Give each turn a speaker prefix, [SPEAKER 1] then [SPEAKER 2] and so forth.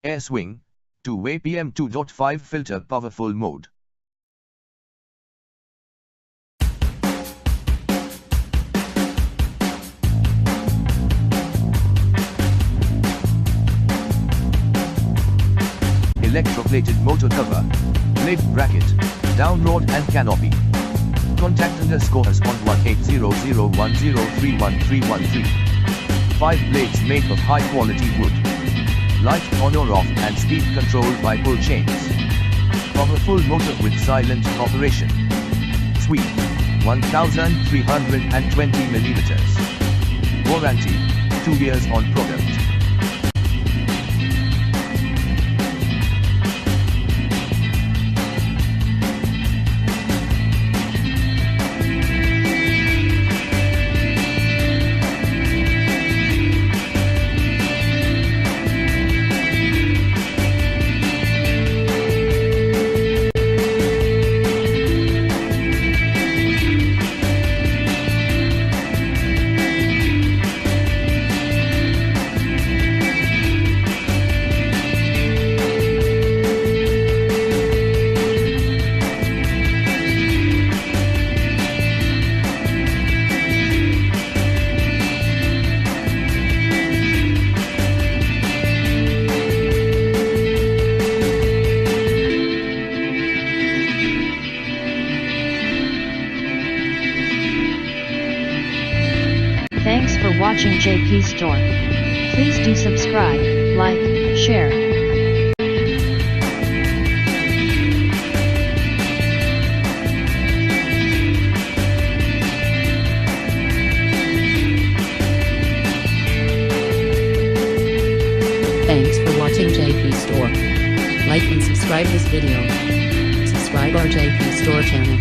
[SPEAKER 1] Air swing, 2-way PM 2.5 filter powerful mode. Electroplated motor cover, blade bracket, download and canopy. Contact us on 180010311313. 5 blades made of high quality wood. Light on or off and speed controlled by pull chains. Powerful motor with silent operation. Sweep, 1320 mm. Warranty, 2 years on product.
[SPEAKER 2] Thanks for watching JP Store. Please do subscribe, like, share.
[SPEAKER 3] Thanks for watching JP Store. Like and subscribe this video. Subscribe our JP Store channel.